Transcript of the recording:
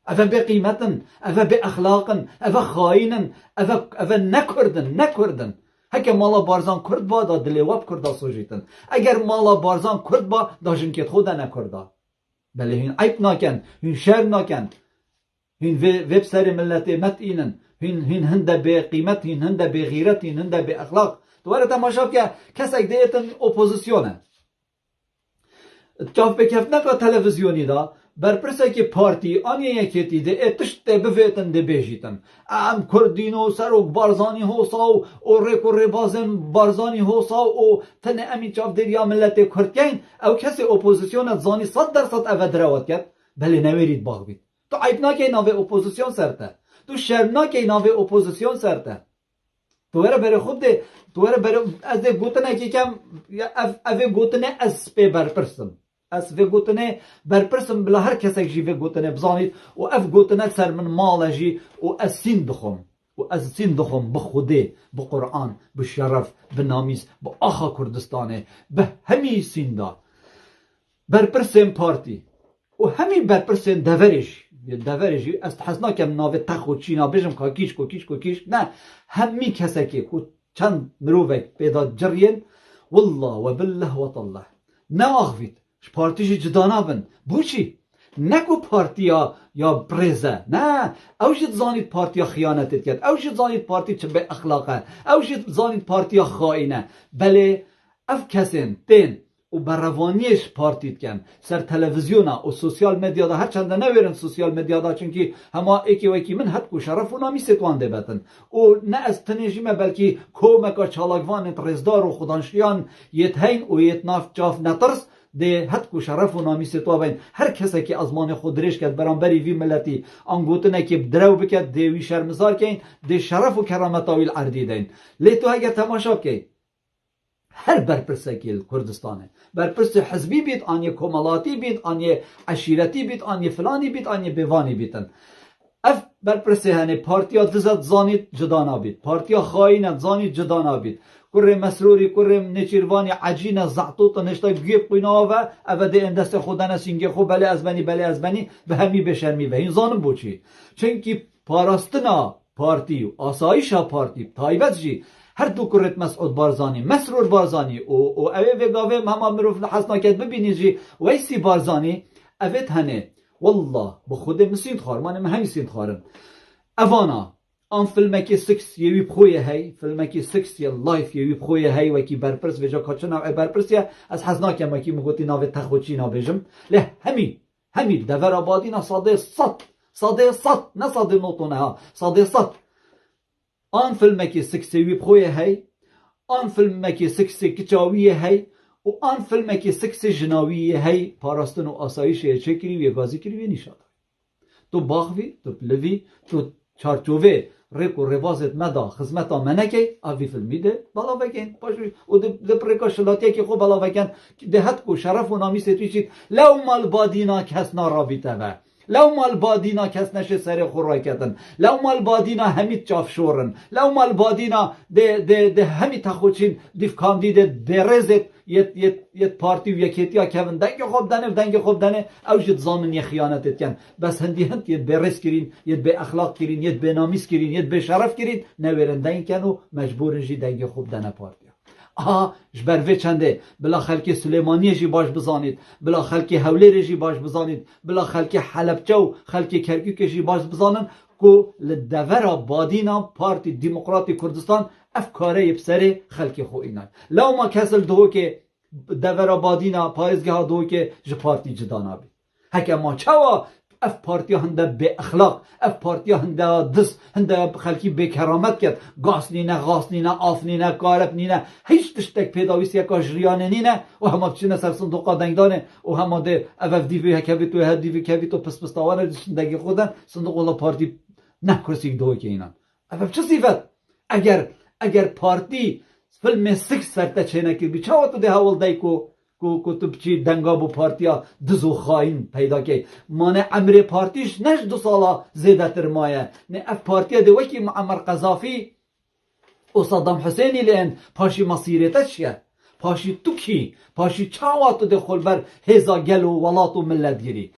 اوه به قیمتن، اوه به اخلاقن، اوه خاینن، اوه نکردن. هکه مالا بارزان کرد با دا دلی واب کردا سوژیتن. اگر مالا بارزان کرد با دا جنکت خودا نکردا. بله هین عیب ناکن، هین شر ناکن، هین ویب سر ملت مت اینن، هین هنده به قیمت، هین هنده به غیرت، هین هنده به اخلاق. دوباره تماشا که کسی دیتن اپوزیسیونه. کاف بکفت نکا تلویزیونی دا برپرسه که پارتی آنی یکیتی ده اتشت بفیتن ده بیجیتن ام کردینو سروک بارزانی حوصا و ریک و ریبازن بارزانی حوصا و تن امی چاف دریا ملت کردکین او کسی اپوزیسیون زانی 100% او دروات کرد بله نویرید باغ بید تو عیب ناکی ناوی اپوزیسیون سرته تو شرم ناکی ناوی اپوزیسیون سرته تو بره خود ده تو بره از ده گوتنه که کم اوه گوتنه از پی برپرسم از وی گوتنه برپرسم بلا هر کسی جی وی گوتنه بزانید و اف گوتنه سر من مال جی و از سین دخم بخوده بقرآن بشرف بنامیز با آخا کردستانه به همی سین دا برپرسم پارتی و همی برپرسم دورش از حسنا کم ناوه تخ و چینا بجم کاکیش نه همی کسی که چند مروفک پیدا جرین والله و بالله و طالله نه آخوید پارتیش جدانا بن بوچی نکو پارتیا یا برزه نه اوشید زانید پارتیا خیانتت کرد اوشید زانید پارتی چه به اخلاقه اوشید زانید پارتیا خائنه بله اف کسین تین و بروانیش پارتیت کن سر تلویزیونا و سوسیال مدیا دا هر چند نویرن سوسیال مدیا دا چونکی هما ایکی و ایکی من حد کو شرف و نامی ستوان ده بتن و نه از تنجیمه بلکی کومکا چالاگوان رزدار و خودانشیان یت هین و یت ناف جاف نترس ده حد کو شرف و نامی ستوا بین هر کسی که از مان خود ریش کرد برانبری وی ملتی انگوتنه که درو بکد ده وی شرمزار کن ده شرف و کرامت آویل عردی دین لیتو اگر تماشا که هر برپرسه کردستانه برپرسه حزبی بید آنی کمالاتی بید آنی عشیرتی بید آنی فلانی بید آنی بیوانی بیدن اف برپرسه هنه پارتیا دزد زانید جدانا بید پارتیا خواهینت زانید جدانا بید کره مسروری کره نچیروانی عجین زعطوط نشتا گیب قینا و اوده اندست خودن سینگه خو بله از بنی به همی بشرمی و این زانم بوچی چونکی پاراستنا پارتی و آسایشا پارتی تایبت جی هر دو کرت مسعود بارزانی مسرور بارزانی او اوه وگاوه هما مروف حسنا کد ببینی جی ویسی بارزانی اوه هنه والله بخود مسید خار من همی سید خارم اوانا آن فیلمکی سکس یوی بخویه هی فیلمکی سکس یا لایف یوی بخویه هی وکی برپرس وجا کچه نوع برپرس یا از حسنا کم وکی مگوتی ناو تخوچی نابجم له همی دور آبادی نا ساده صد نه ساده نوتونه ها ساده صد آن فیلمکی سکس یوی بخویه هی آن فیلمکی سکس کچاویه هی و آن فیلمکی سکس جناویه هی پاراستن و آسایش چه کری و گازی کری و نیشاد تو باغوی تو پلوی تو چارچوبه ریک و روازت مدا خدمتا منکی آوی فیلمی ده بالا وکن پاشوی و ده پرکا شلاتی که خوب بالا وکن ده حد کو شرف و نامی ستویشید لو مال بادینا کس نارابیته و لو مال بادینا کس نشه سر خورای کردن لو مال بادینا همید چاف شورن لو مال بادینا ده همید تخوچین دیف کاندیده برزت یت پارتی و یکیتیا کهون دنگ خوب دنه اوجد زامن یه خیانتت کن بس هندی هند یت برز کرین یت به اخلاق کرین یت به نامیس کرین یت به شرف کرین نویرن دنگ کن و مجبورن جی دنگ خوب دنه پارتیا جبر وی چنده بلا خلک سلیمانی جی باش بزانید بلا خلک حولی جی باش بزانید بلا خلک حلبچه و خلک کرکوک جی باش بزانن کو لدور بادینا پارتی دموکراتی کردستان افکاره بسره خلک خو اینا لو ما کسل دو که دور بادینا پایزگاه دو که ج پارتی جدانا بی هک ما چوا اف پارتی هنده به اخلاق اف پارتی هنده دس هنده خلکی به کرامت کرد گاس نینه آف نینه کارب نینه هیچ تشتک پیداویست یکا جریانه نینه و همه بچینه سر صندوقا دنگدانه و همه ده اف دیوی هکوی تو دیوی کوی تو پس تاوانه دشتندگی خودن صندوق الله پارتی نه کرسیک دوی که اینان اف چه صفت اگر پارتی فیلم سکس سرته چه نکر بی چاوه تو ده حول دای کو تو بچی دنگا بو پارتیا دزو خاین پیدا که مانه عمر پارتیش نش 2 سالا زیده تر مایه نه اف پارتیا ده وکی معمر قذافی و صدام حسینی لین پاشی مصیرته چیه پاشی تو کی پاشی چاوه تو ده خلبر هزا گل و ولات و ملت گیری